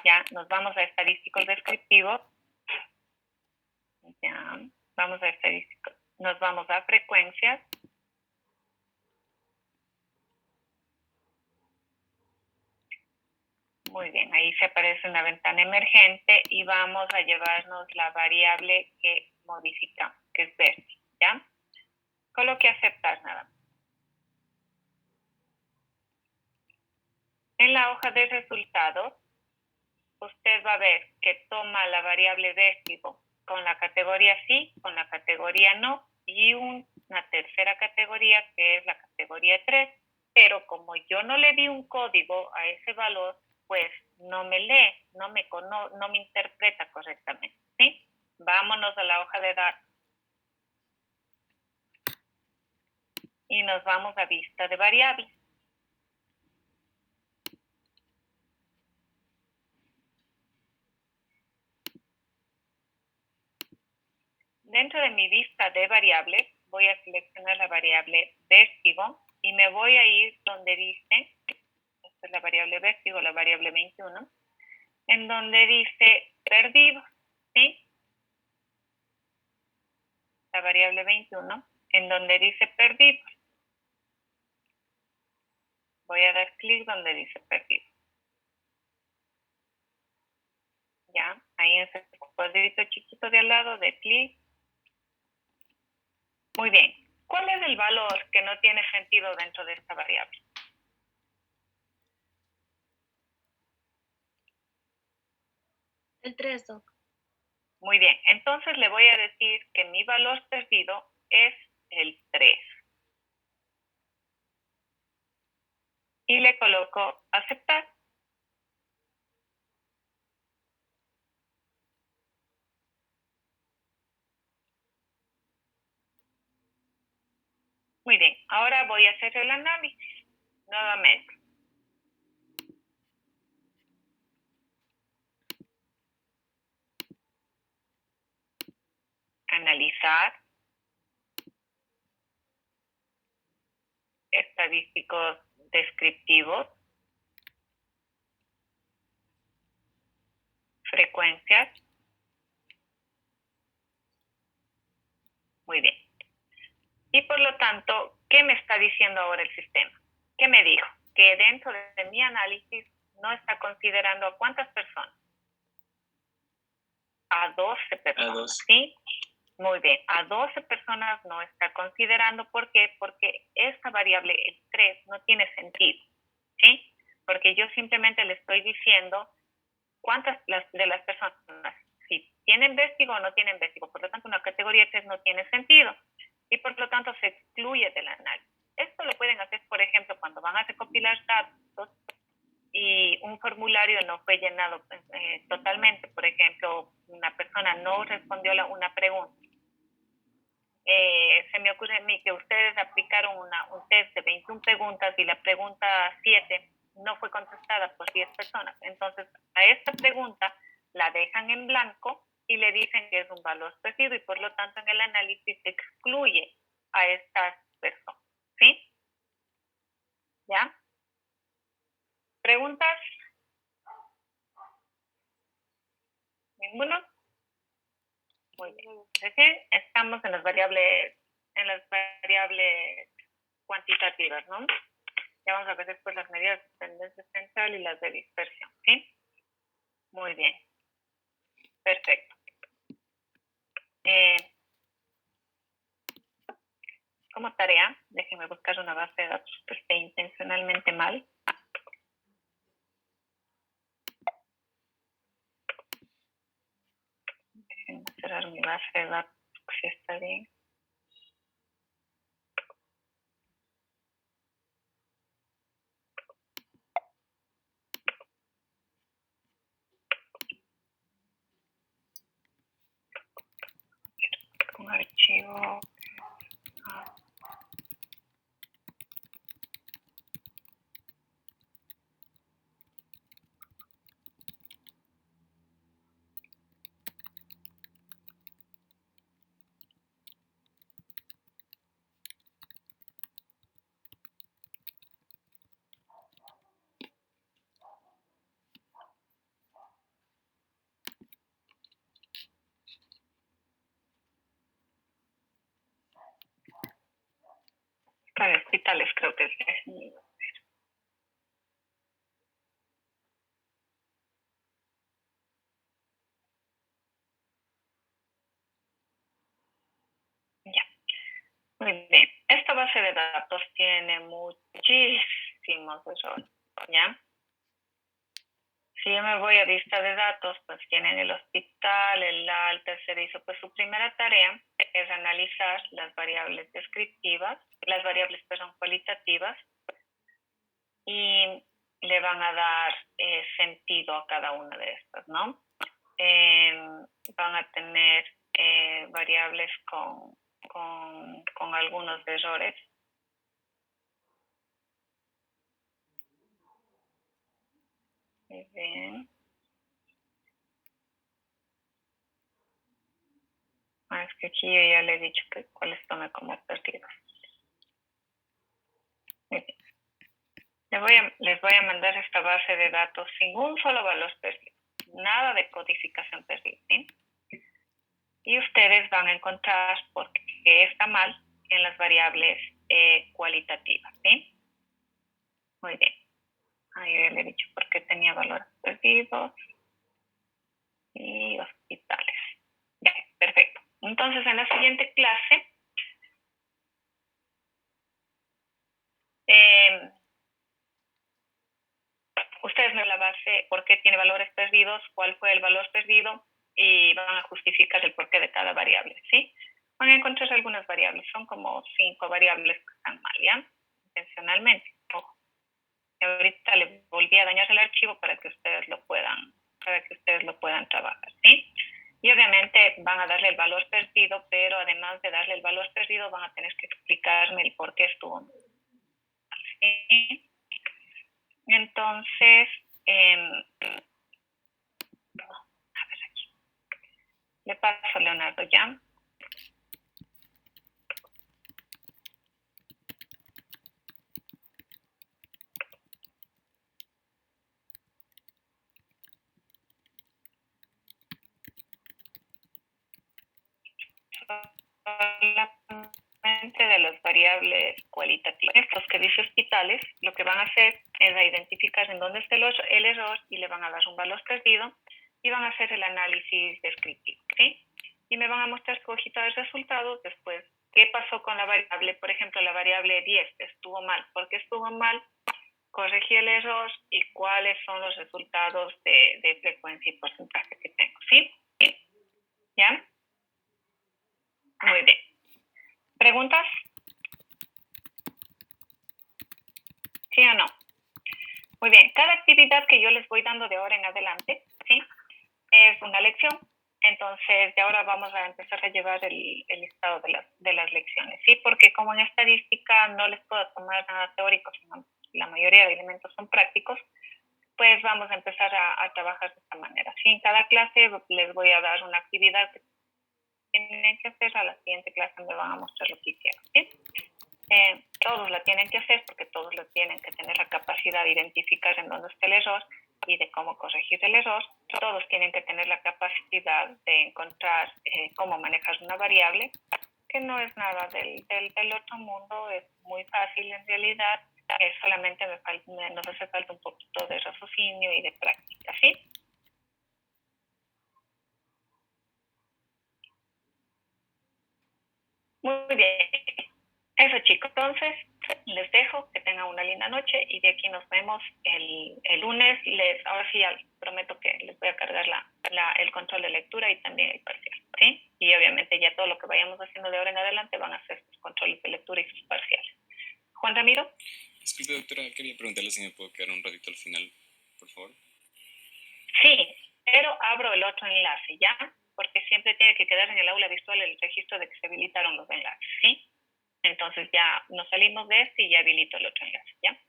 Ya, nos vamos a estadísticos descriptivos. Ya, vamos a estadísticos. Nos vamos a frecuencias. Muy bien, ahí se aparece una ventana emergente y vamos a llevarnos la variable que modificamos, que es verde, ¿ya? Coloque aceptar nada más. En la hoja de resultados, usted va a ver que toma la variable vértigo con la categoría sí, con la categoría no y una tercera categoría que es la categoría 3, pero como yo no le di un código a ese valor, pues no me lee, no me interpreta correctamente, ¿sí? Vámonos a la hoja de datos y nos vamos a vista de variables. Dentro de mi vista de variables, voy a seleccionar la variable vértigo y me voy a ir donde dice, esta es la variable vértigo, la variable 21, en donde dice perdido, ¿sí? La variable 21, en donde dice perdido. Voy a dar clic donde dice perdido. Ya, ahí en ese cuadrito chiquito de al lado, de clic. Muy bien. ¿Cuál es el valor que no tiene sentido dentro de esta variable? El 3, Doc. Muy bien. Entonces le voy a decir que mi valor perdido es el 3. Y le coloco aceptar. Muy bien. Ahora voy a hacer el análisis nuevamente. Analizar. Estadísticos descriptivos. Frecuencias. Muy bien. Y por lo tanto, ¿qué me está diciendo ahora el sistema? ¿Qué me dijo? Que dentro de mi análisis no está considerando a cuántas personas. A 12 personas. A 12. ¿Sí? Muy bien. A 12 personas no está considerando. ¿Por qué? Porque esta variable, el 3, no tiene sentido. ¿Sí? Porque yo simplemente le estoy diciendo cuántas de las personas, si tienen vértigo o no tienen vértigo. Por lo tanto, una categoría 3 no tiene sentido y por lo tanto se excluye del análisis. Esto lo pueden hacer, por ejemplo, cuando van a recopilar datos y un formulario no fue llenado totalmente. Por ejemplo, una persona no respondió una pregunta. Se me ocurre a mí que ustedes aplicaron un test de 21 preguntas y la pregunta 7 no fue contestada por 10 personas. Entonces, a esta pregunta la dejan en blanco y le dicen que es un valor perdido y por lo tanto en el análisis excluye a estas personas. ¿Sí? ¿Ya? ¿Preguntas? ¿Ninguno? Muy bien. Recién estamos en las variables cuantitativas, ¿no? Ya vamos a ver después las medidas de tendencia central y las de dispersión, ¿sí? Muy bien. Perfecto. Como tarea, déjenme buscar una base de datos que esté intencionalmente mal. ver mi base de datos, si está bien. Un archivo. Para hospitales creo que es. Ya. Muy bien. Esta base de datos tiene muchísimos errores, ¿ya? Si yo me voy a lista de datos, pues tienen el hospital, el alta, el servicio. Pues su primera tarea es analizar las variables descriptivas, las variables, perdón, cualitativas, y le van a dar sentido a cada una de estas, ¿no? Van a tener variables con algunos errores. Muy bien. Es que aquí yo ya le he dicho que cuáles tome como perdidos. Muy bien. Les voy a mandar esta base de datos sin un solo valor perdido. Nada de codificación perdida, ¿sí? Y ustedes van a encontrar por qué está mal en las variables cualitativas, ¿sí? Muy bien. Ahí ya le he dicho por qué tenía valores perdidos y hospitales. Ya, perfecto. Entonces, en la siguiente clase, ustedes me la base, por qué tiene valores perdidos, cuál fue el valor perdido y van a justificar el porqué de cada variable, ¿sí? Van a encontrar algunas variables, son como 5 variables que están mal, ¿ya? Intencionalmente, ojo. Y ahorita le volví a dañar el archivo para que ustedes lo puedan trabajar, ¿sí? Y obviamente van a darle el valor perdido, pero además de darle el valor perdido van a tener que explicarme el por qué estuvo mal, ¿sí? Entonces, a ver aquí. Le paso a Leonardo ya. Solamente de las variables cualitativas. Estos que dice hospitales, lo que van a hacer es identificar en dónde está el error y le van a dar un valor perdido y van a hacer el análisis descriptivo, ¿sí? Y me van a mostrar su hojita de resultados después. ¿Qué pasó con la variable? Por ejemplo, la variable 10 estuvo mal. ¿Por qué estuvo mal? Corregí el error y cuáles son los resultados de frecuencia y porcentaje que tengo, ¿sí? ¿Ya? Muy bien. ¿Preguntas? ¿Sí o no? Muy bien. Cada actividad que yo les voy dando de ahora en adelante, ¿sí? Es una lección. Entonces, de ahora vamos a empezar a llevar el listado de las lecciones, ¿sí? Porque como en estadística no les puedo tomar nada teórico, sino la mayoría de elementos son prácticos, pues vamos a empezar a trabajar de esta manera, ¿sí? En cada clase les voy a dar una actividad que tienen que hacer, a la siguiente clase me van a mostrar lo que hicieron, ¿sí? Todos la tienen que hacer porque todos lo tienen que tener la capacidad de identificar en dónde está el error y de cómo corregir el error. Todos tienen que tener la capacidad de encontrar cómo manejar una variable, que no es nada del otro mundo, es muy fácil en realidad, solamente nos hace falta un poquito de raciocinio y de práctica, ¿sí? Muy bien. Eso, chicos. Entonces, Les dejo, que tengan una linda noche y de aquí nos vemos el lunes. Ahora sí ya prometo que les voy a cargar el control de lectura y también el parcial, ¿sí? Y obviamente ya todo lo que vayamos haciendo de ahora en adelante van a ser sus controles de lectura y sus parciales. Juan Ramiro. Disculpe, doctora, quería preguntarle si me puedo quedar un ratito al final, por favor. Sí, pero abro el otro enlace, ¿ya? Porque siempre tiene que quedar en el aula virtual el registro de que se habilitaron los enlaces, ¿sí? Entonces ya nos salimos de este y ya habilito el otro enlace, ¿ya?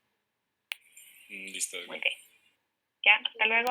Listo. Muy bien. Ya, hasta luego.